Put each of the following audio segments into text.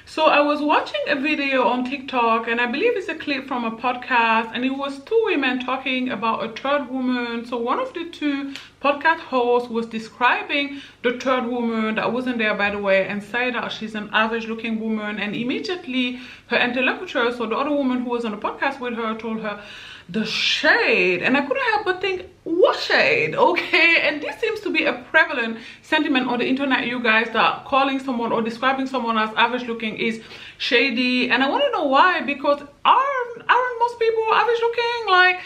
So I was watching a video on TikTok, and I believe it's a clip from a podcast, and it was two women talking about a third woman. So one of the two podcast hosts was describing the third woman that wasn't there, by the way, and said that she's an average looking woman, and immediately her interlocutor, so the other woman who was on the podcast with her, told her the shade. And I couldn't help but think, what shade? Okay, and this seems to be a prevalent sentiment on the internet, you guys, that calling someone or describing someone as average looking is shady. And I want to know why, because aren't most people average looking? Like,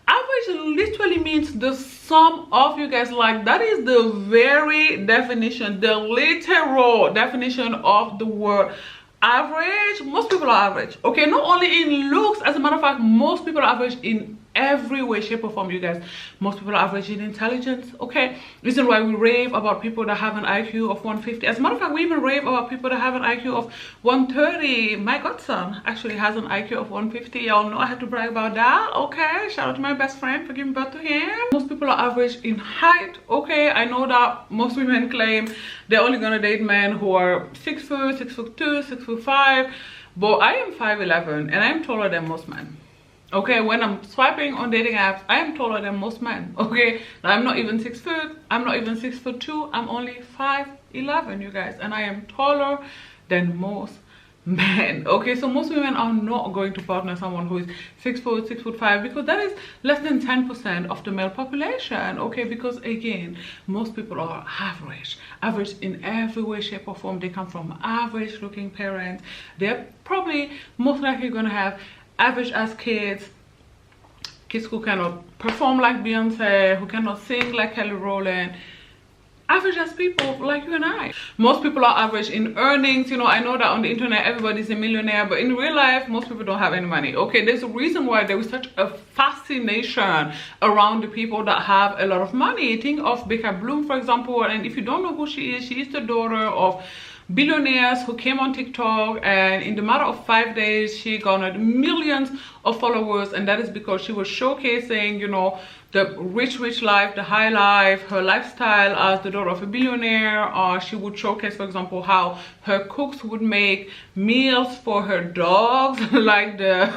average literally means the sum of, you guys, like that is the very definition, the literal definition of the word average. Most people are average, okay? Not only in looks, as a matter of fact, most people are average in every way, shape, or form, you guys. Most people are average in intelligence, okay? Reason why we rave about people that have an IQ of 150. As a matter of fact, we even rave about people that have an IQ of 130. My godson actually has an IQ of 150. Y'all know I had to brag about that, okay? Shout out to my best friend for giving birth to him. Most people are average in height, okay? I know that most women claim they're only gonna date men who are 6 foot, 6'2", 6'5", but I am 5'11", and I'm taller than most men. Okay, when I'm swiping on dating apps, I am taller than most men. Okay, now I'm not even 6 foot, I'm not even 6'2", I'm only 5'11", you guys, and I am taller than most men. Okay, so most women are not going to partner someone who is 6 foot, 6'5", because that is less than 10% of the male population. Okay, because again, most people are average in every way, shape, or form. They come from average looking parents. They're probably most likely gonna have average as kids who cannot perform like Beyonce, who cannot sing like Kelly Rowland. Average as people like you and I. Most people are average in earnings. You know, I know that on the internet everybody's a millionaire, but in real life most people don't have any money. Okay, there's a reason why there is such a fascination around the people that have a lot of money. Think of Becca Bloom, for example, and if you don't know who she is the daughter of billionaires who came on TikTok, and in the matter of 5 days she garnered millions of followers, and that is because she was showcasing, you know, the rich life, the high life, her lifestyle as the daughter of a billionaire. She would showcase, for example, how her cooks would make meals for her dogs like the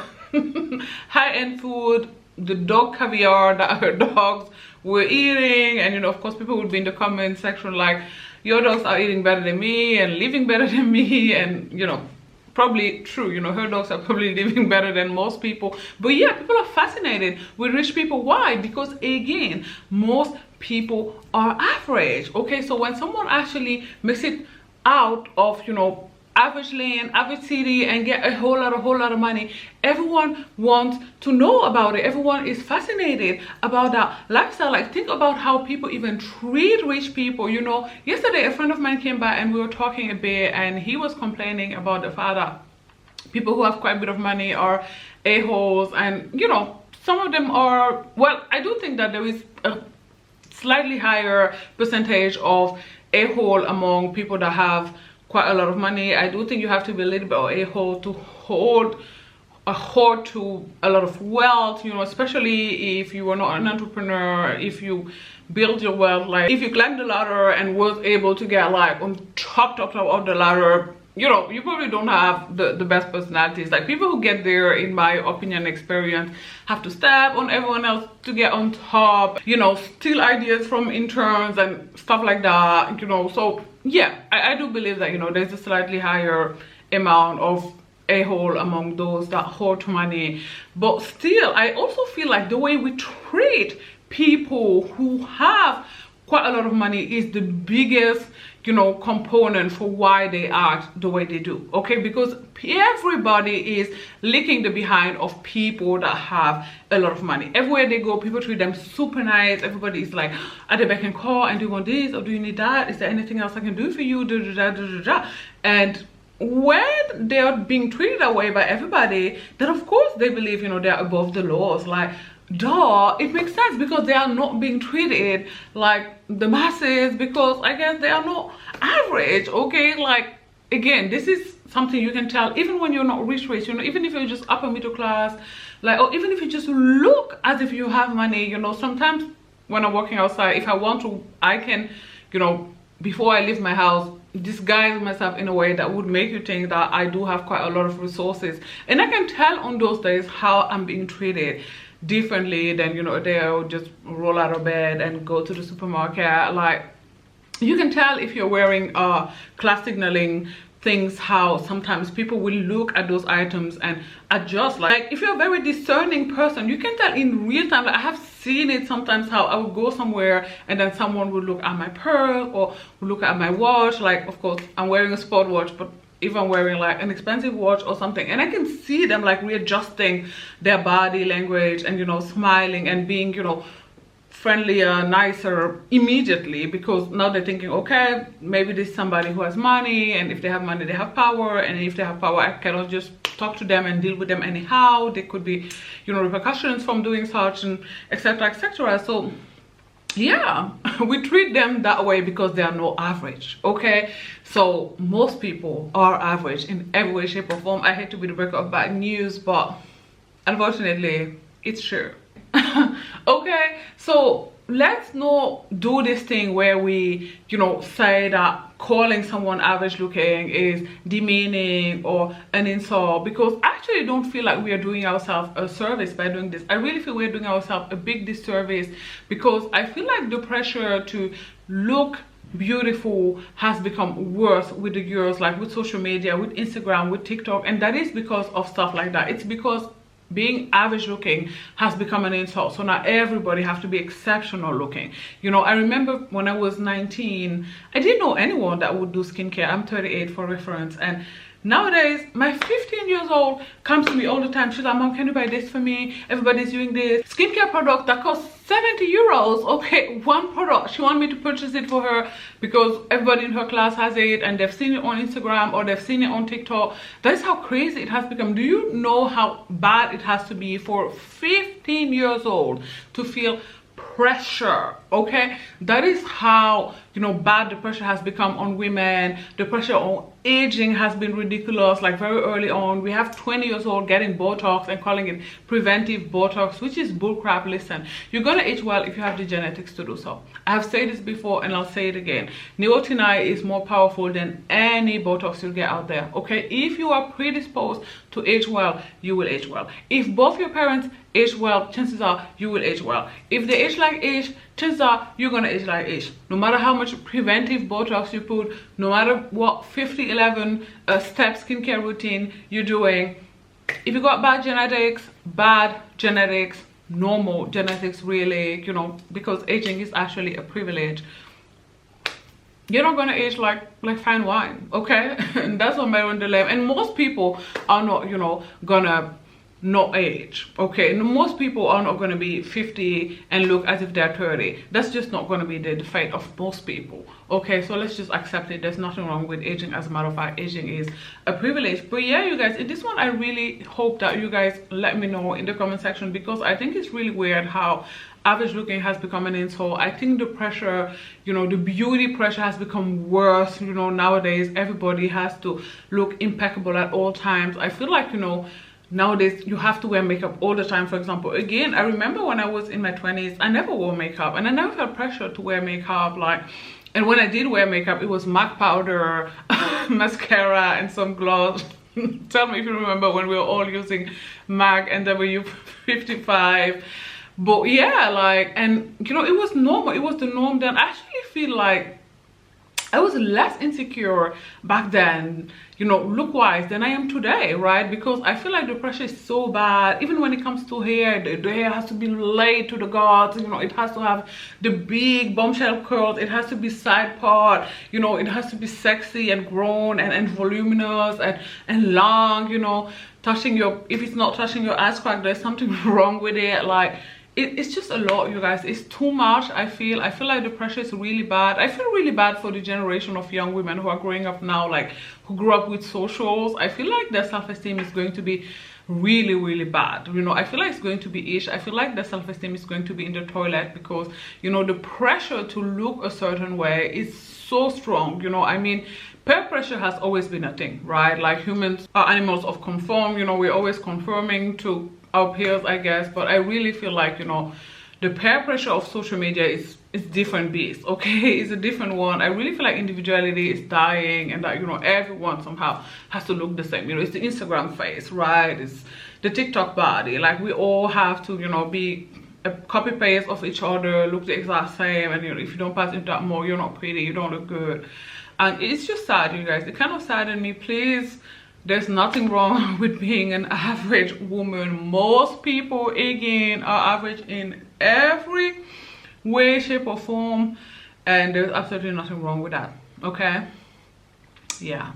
high-end food, the dog caviar that her dogs were eating. And you know, of course, people would be in the comment section like, your dogs are eating better than me and living better than me, and you know, probably true, you know, her dogs are probably living better than most people. But yeah, people are fascinated with rich people. Why? Because again, most people are average. Okay, so when someone actually makes it out of, you know, average lane, average city, and get a whole lot of money, everyone wants to know about it. Everyone is fascinated about that lifestyle. Like, think about how people even treat rich people. You know, yesterday a friend of mine came by and we were talking a bit, and he was complaining about the fact that people who have quite a bit of money are a-holes, and you know, some of them are, well, I do think that there is a slightly higher percentage of a-hole among people that have quite a lot of money. I do think you have to be a little bit of a-hole to hoard to a lot of wealth, you know, especially if you are not an entrepreneur, if you build your wealth, like if you climb the ladder and was able to get like on top of the ladder, you know, you probably don't have the best personalities. Like, people who get there, in my opinion, experience, have to step on everyone else to get on top, you know, steal ideas from interns and stuff like that, you know. So yeah, I do believe that, you know, there's a slightly higher amount of a-hole among those that hoard money. But still, I also feel like the way we treat people who have quite a lot of money is the biggest, you know, component for why they act the way they do. Okay, because everybody is licking the behind of people that have a lot of money. Everywhere they go, people treat them super nice. Everybody is like at the beck and call, and do you want this or do you need that? Is there anything else I can do for you? And when they're being treated that way by everybody, then of course they believe, you know, they're above the laws. Like, duh, it makes sense, because they are not being treated like the masses, because I guess they are not average. Okay, like, again, this is something you can tell even when you're not rich, you know, even if you're just upper middle class, like, or even if you just look as if you have money, you know. Sometimes when I'm walking outside, if I want to, I can, you know, before I leave my house, disguise myself in a way that would make you think that I do have quite a lot of resources. And I can tell on those days how I'm being treated differently than, you know, a day I would just roll out of bed and go to the supermarket. Like, you can tell if you're wearing class signaling things, how sometimes people will look at those items and adjust. Like if you're a very discerning person, you can tell in real time. Like, I have seen it sometimes how I would go somewhere and then someone would look at my purse or would look at my watch. Like, of course I'm wearing a sport watch, but if I'm wearing like an expensive watch or something, and I can see them like readjusting their body language and, you know, smiling and being, you know, friendlier, nicer immediately, because now they're thinking, okay, maybe this is somebody who has money, and if they have money they have power, and if they have power I cannot just talk to them and deal with them anyhow. There could be, you know, repercussions from doing such, and etc, etc. So yeah, we treat them that way because they are no average. Okay, so most people are average in every way, shape or form. I hate to be the breaker of bad news, but unfortunately it's true. Okay, so let's not do this thing where we, you know, say that calling someone average looking is demeaning or an insult, because I actually don't feel like we are doing ourselves a service by doing this. I really feel we're doing ourselves a big disservice, because I feel like the pressure to look beautiful has become worse with the girls, like with social media, with Instagram, with TikTok, and that is because of stuff like that. It's because being average looking has become an insult. So now everybody has to be exceptional looking. You know, I remember when I was 19, I didn't know anyone that would do skincare. I'm 38 for reference, and nowadays my 15 years old comes to me all the time. She's like, Mom, can you buy this for me? Everybody's doing this skincare product that costs 70 euros. Okay, one product. She wanted me to purchase it for her because everybody in her class has it and they've seen it on Instagram or they've seen it on TikTok. That's how crazy it has become. Do you know how bad it has to be for 15 years old to feel pressure? Okay, that is how, you know, bad the pressure has become on women. The pressure on aging has been ridiculous. Like very early on, we have 20 years old getting Botox and calling it preventive Botox, which is bullcrap. Listen, you're gonna age well if you have the genetics to do so. I have said this before and I'll say it again. Nicotinamide is more powerful than any Botox you'll get out there. Okay, if you are predisposed to age well, you will age well. If both your parents age well, chances are you will age well. If they age like age, chances are you're gonna age like age. No matter how much preventive Botox you put, no matter what 50-11 step skincare routine you're doing, if you got bad genetics, normal genetics really, you know, because aging is actually a privilege, you're not gonna age like fine wine. Okay, and that's what Maron Delem, and most people are not, you know, gonna not age. Okay, and most people are not going to be 50 and look as if they're 30. That's just not going to be the fate of most people. Okay, so let's just accept it. There's nothing wrong with aging. As a matter of fact, aging is a privilege. But yeah, you guys, in this one I really hope that you guys let me know in the comment section, because I think it's really weird how average looking has become an insult. I think the pressure, you know, the beauty pressure has become worse. You know, nowadays everybody has to look impeccable at all times. I feel like, you know, nowadays you have to wear makeup all the time. For example, again, I remember when I was in my 20s, I never wore makeup and I never felt pressure to wear makeup. Like, and when I did wear makeup, it was MAC powder, mascara and some gloss. Tell me if you remember when we were all using MAC and W55. But yeah, like, and you know, it was normal. It was the norm then. I actually feel like I was less insecure back then, you know, look-wise than I am today, right? Because I feel like the pressure is so bad. Even when it comes to hair, the hair has to be laid to the gods, you know, it has to have the big bombshell curls, it has to be side part, you know, it has to be sexy and grown and voluminous and long, you know, touching your, if it's not touching your ass crack, there's something wrong with it. Like, it's just a lot, you guys. It's too much. I feel like the pressure is really bad. I feel really bad for the generation of young women who are growing up now, like who grew up with socials. I feel like their self-esteem is going to be really bad. You know, I feel like it's going to be ish. I feel like their self-esteem is going to be in the toilet, because, you know, the pressure to look a certain way is so strong. You know, I mean, peer pressure has always been a thing, right? Like, humans are animals of conform. You know, we're always conforming to our peers, I guess. But I really feel like, you know, the peer pressure of social media is different beast, okay? It's a different one. I really feel like individuality is dying, and that, you know, everyone somehow has to look the same. You know, it's the Instagram face, right? It's the TikTok body. Like, we all have to, you know, be a copy paste of each other, look the exact same, and you know, if you don't pass into that more, you're not pretty, you don't look good. And it's just sad, you guys. It kind of saddened me. Please, there's nothing wrong with being an average woman. Most people, again, are average in every way, shape, or form, and there's absolutely nothing wrong with that, okay? Yeah.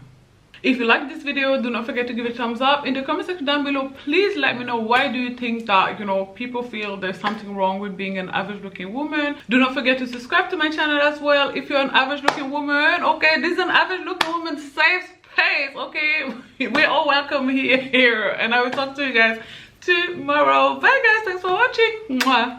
If you like this video, do not forget to give it a thumbs up. In the comment section down below, please let me know, why do you think that, you know, people feel there's something wrong with being an average looking woman? Do not forget to subscribe to my channel as well if you're an average looking woman, okay? This is an average looking woman safe space, okay? We're all welcome here, and I will talk to you guys tomorrow. Bye guys, thanks for watching. Mwah.